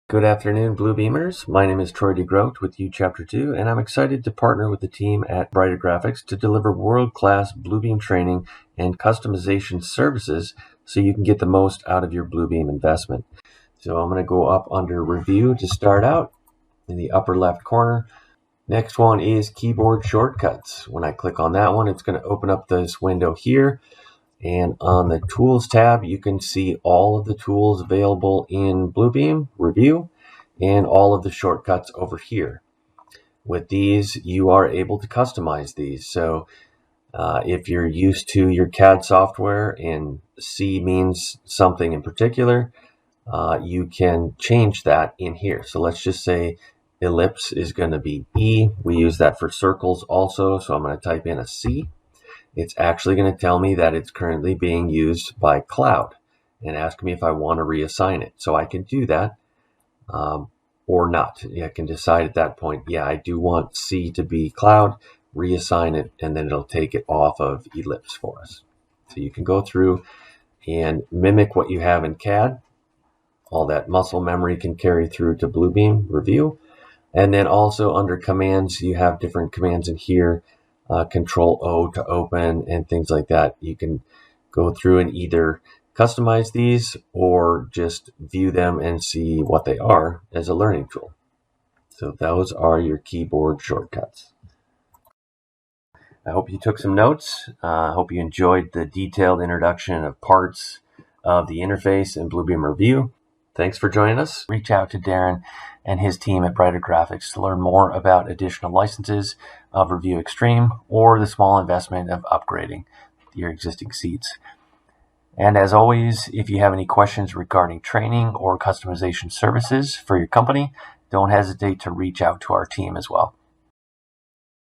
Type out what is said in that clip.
Good afternoon, Bluebeamers. My name is Troy DeGroot with U Chapter 2, and I'm excited to partner with the team at Brighter Graphics to deliver world-class Bluebeam training and customization services so you can get the most out of your Bluebeam investment. So I'm going to go up under Review to start out in the upper left corner. Next one is Keyboard Shortcuts. When I click on that one, it's going to open up this window here. And on the Tools tab, you can see all of the tools available in Bluebeam Revu and all of the shortcuts over here. With these, you are able to customize these. So if you're used to your CAD software and C means something in particular, you can change that in here. So let's just say ellipse is going to be E. We use that for circles also, so I'm going to type in a C. It's actually going to tell me that it's currently being used by cloud and ask me if I want to reassign it. So I can do that or not. I can decide at that point, yeah, I do want C to be cloud, reassign it, and then it'll take it off of ellipse for us. So you can go through and mimic what you have in CAD. All that muscle memory can carry through to Bluebeam Revu. And then also under commands, you have different commands in here. Control O to open and things like that. You can go through and either customize these or just view them and see what they are as a learning tool. So those are your keyboard shortcuts. I hope you took some notes. I hope you enjoyed the detailed introduction of parts of the interface in Bluebeam Revu. Thanks for joining us. Reach out to Darren and his team at Brighter Graphics to learn more about additional licenses of Revu Extreme or the small investment of upgrading your existing seats. And as always, if you have any questions regarding training or customization services for your company, don't hesitate to reach out to our team as well.